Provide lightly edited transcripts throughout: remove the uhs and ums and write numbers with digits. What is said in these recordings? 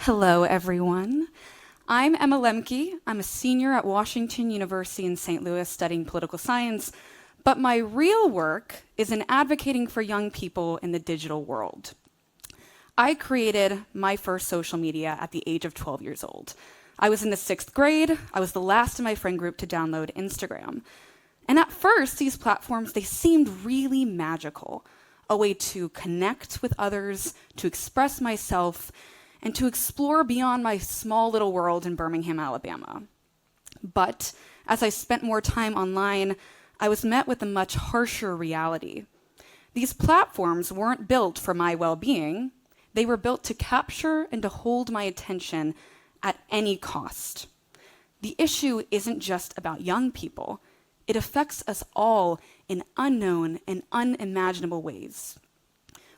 Hello, everyone. I'm Emma Lembke. I'm a senior at Washington University in St. Louis studying political science, but my real work is in advocating for young people in the digital world. I created my first social media at the age of 12 years old. I was in the 6th grade. I was the last in my friend group to download Instagram. And at first, these platforms, they seemed really magical, a way to connect with others, to express myself, and to explore beyond my small little world in Birmingham, Alabama. But as I spent more time online, I was met with a much harsher reality. These platforms weren't built for my well-being. They were built to capture and to hold my attention at any cost. The issue isn't just about young people. It affects us all in unknown and unimaginable ways.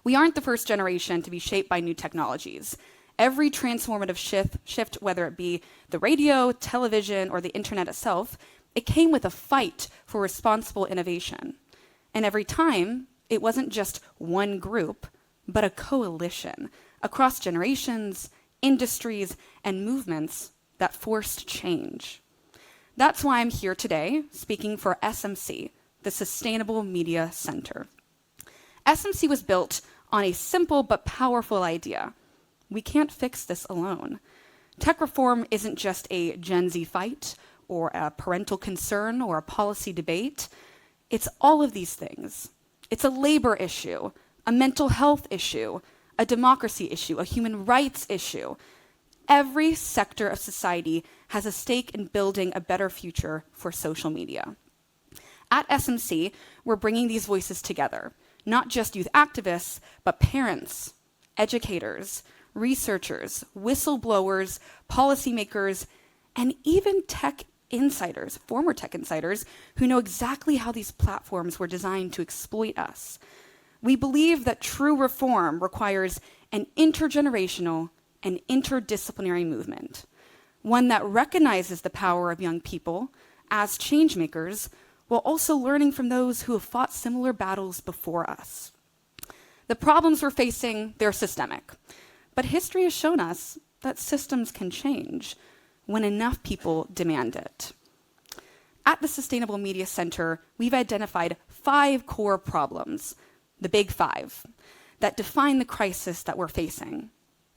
We aren't the first generation to be shaped by new technologies. Every transformative shift, whether it be the radio, television, or the internet itself, it came with a fight for responsible innovation. And every time, it wasn't just one group, but a coalition across generations, industries, and movements that forced change. That's why I'm here today speaking for SMC, the Sustainable Media Center. SMC was built on a simple but powerful idea. We can't fix this alone. Tech reform isn't just a Gen Z fight or a parental concern or a policy debate. It's all of these things. It's a labor issue, a mental health issue, a democracy issue, a human rights issue. Every sector of society has a stake in building a better future for social media. At SMC, we're bringing these voices together, not just youth activists, but parents, educators, researchers, whistleblowers, policymakers, and even tech insiders, former tech insiders, who know exactly how these platforms were designed to exploit us. We believe that true reform requires an intergenerational and interdisciplinary movement, one that recognizes the power of young people as changemakers, while also learning from those who have fought similar battles before us. The problems we're facing, they're systemic. But history has shown us that systems can change when enough people demand it. At the Sustainable Media Center, we've identified 5 core problems, the big 5, that define the crisis that we're facing.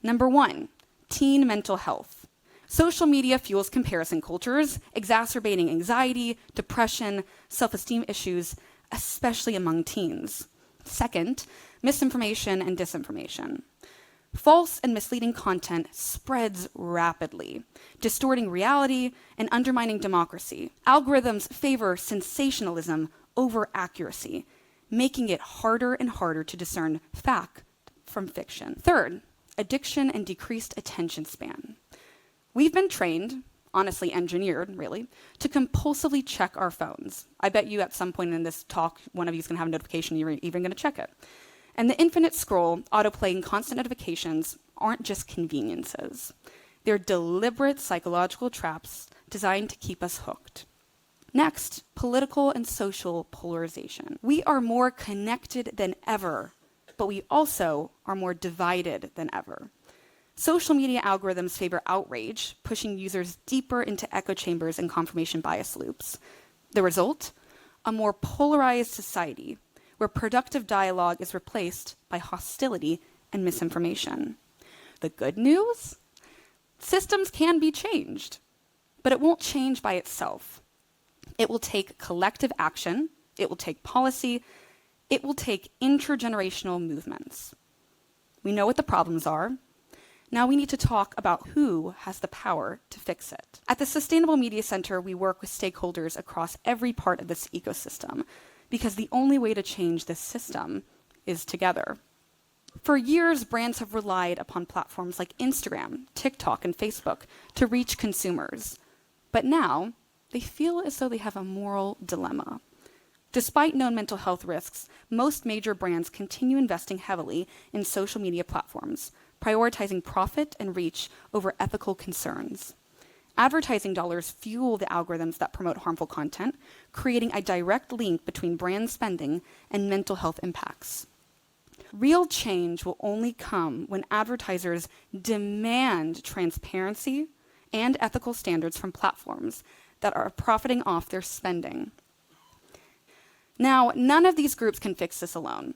Number 1, teen mental health. Social media fuels comparison cultures, exacerbating anxiety, depression, self-esteem issues, especially among teens. Second, misinformation and disinformation. False and misleading content spreads rapidly, distorting reality and undermining democracy. Algorithms favor sensationalism over accuracy, making it harder and harder to discern fact from fiction. Third, addiction and decreased attention span. We've been trained, honestly engineered, really, to compulsively check our phones. I bet you at some point in this talk, one of you is going to have a notification, you're even going to check it. And the infinite scroll, autoplay, and constant notifications aren't just conveniences. They're deliberate psychological traps designed to keep us hooked. Next, political and social polarization. We are more connected than ever, but we also are more divided than ever. Social media algorithms favor outrage, pushing users deeper into echo chambers and confirmation bias loops. The result? A more polarized society, where productive dialogue is replaced by hostility and misinformation. The good news? Systems can be changed, but it won't change by itself. It will take collective action, it will take policy, it will take intergenerational movements. We know what the problems are. Now we need to talk about who has the power to fix it. At the Sustainable Media Center, we work with stakeholders across every part of this ecosystem, because the only way to change this system is together. For years, brands have relied upon platforms like Instagram, TikTok, and Facebook to reach consumers. But now, they feel as though they have a moral dilemma. Despite known mental health risks, most major brands continue investing heavily in social media platforms, prioritizing profit and reach over ethical concerns. Advertising dollars fuel the algorithms that promote harmful content, creating a direct link between brand spending and mental health impacts. Real change will only come when advertisers demand transparency and ethical standards from platforms that are profiting off their spending. Now, none of these groups can fix this alone.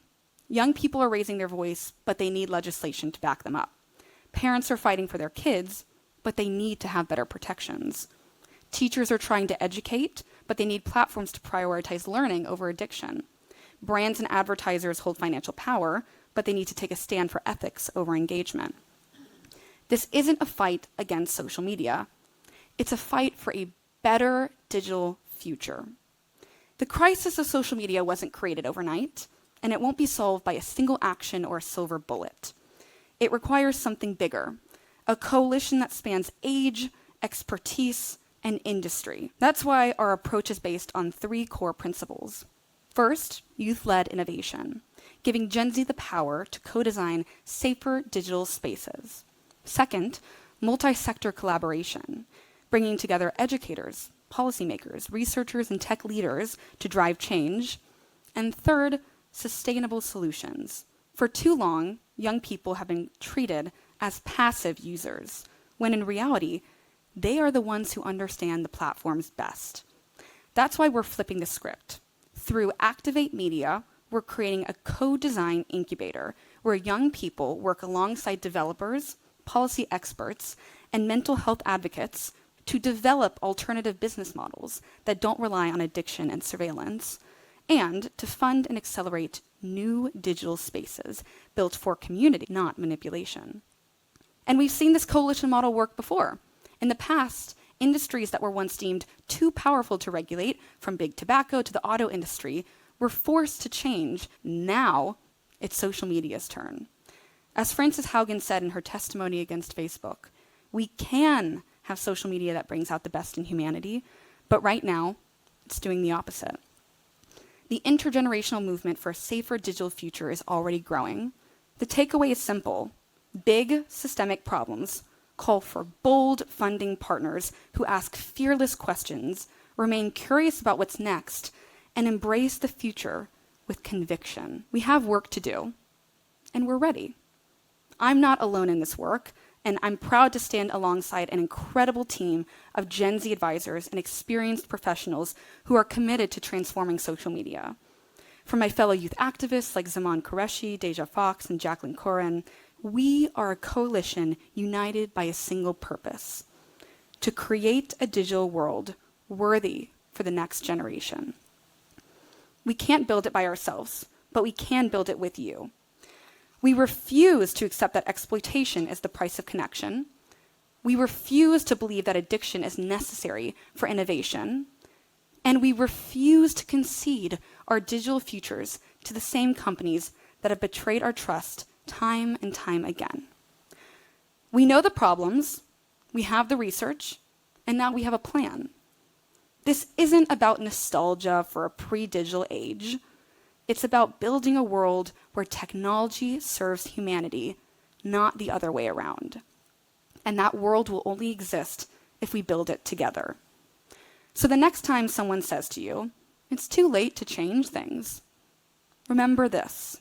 Young people are raising their voice, but they need legislation to back them up. Parents are fighting for their kids, but they need to have better protections. Teachers are trying to educate, but they need platforms to prioritize learning over addiction. Brands and advertisers hold financial power, but they need to take a stand for ethics over engagement. This isn't a fight against social media. It's a fight for a better digital future. The crisis of social media wasn't created overnight, and it won't be solved by a single action or a silver bullet. It requires something bigger, a coalition that spans age, expertise, and industry. That's why our approach is based on 3 core principles. First, youth-led innovation, giving Gen Z the power to co-design safer digital spaces. Second, multi-sector collaboration, bringing together educators, policymakers, researchers, and tech leaders to drive change. And third, sustainable solutions. For too long, young people have been treated as passive users, when in reality, they are the ones who understand the platforms best. That's why we're flipping the script. Through Activate Media, we're creating a co-design incubator where young people work alongside developers, policy experts, and mental health advocates to develop alternative business models that don't rely on addiction and surveillance, and to fund and accelerate new digital spaces built for community, not manipulation. And we've seen this coalition model work before. In the past, industries that were once deemed too powerful to regulate, from big tobacco to the auto industry, were forced to change. Now, it's social media's turn. As Frances Haugen said in her testimony against Facebook, we can have social media that brings out the best in humanity, but right now, it's doing the opposite. The intergenerational movement for a safer digital future is already growing. The takeaway is simple. Big systemic problems call for bold funding partners who ask fearless questions, remain curious about what's next, and embrace the future with conviction. We have work to do, and we're ready. I'm not alone in this work, and I'm proud to stand alongside an incredible team of Gen Z advisors and experienced professionals who are committed to transforming social media. From my fellow youth activists like Zaman Qureshi, Deja Fox, and Jacqueline Corin, we are a coalition united by a single purpose: to create a digital world worthy for the next generation. We can't build it by ourselves, but we can build it with you. We refuse to accept that exploitation is the price of connection. We refuse to believe that addiction is necessary for innovation. And we refuse to concede our digital futures to the same companies that have betrayed our trust time and time again. We know the problems, we have the research, and now we have a plan. This isn't about nostalgia for a pre-digital age. It's about building a world where technology serves humanity, not the other way around. And that world will only exist if we build it together. So the next time someone says to you, "It's too late to change things," remember this.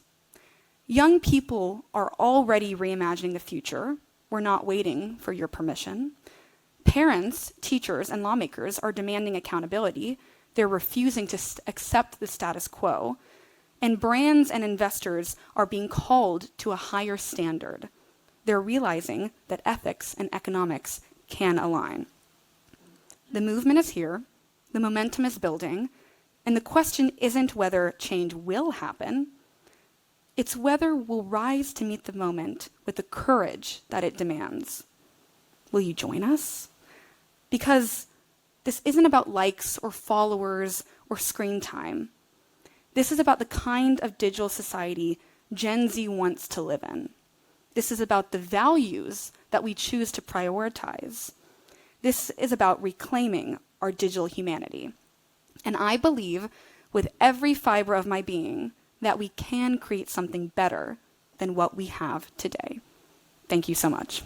Young people are already reimagining the future. We're not waiting for your permission. Parents, teachers, and lawmakers are demanding accountability. They're refusing to accept the status quo. And brands and investors are being called to a higher standard. They're realizing that ethics and economics can align. The movement is here, the momentum is building, and the question isn't whether change will happen, it's whether we'll rise to meet the moment with the courage that it demands. Will you join us? Because this isn't about likes or followers or screen time. This is about the kind of digital society Gen Z wants to live in. This is about the values that we choose to prioritize. This is about reclaiming our digital humanity. And I believe with every fiber of my being that we can create something better than what we have today. Thank you so much.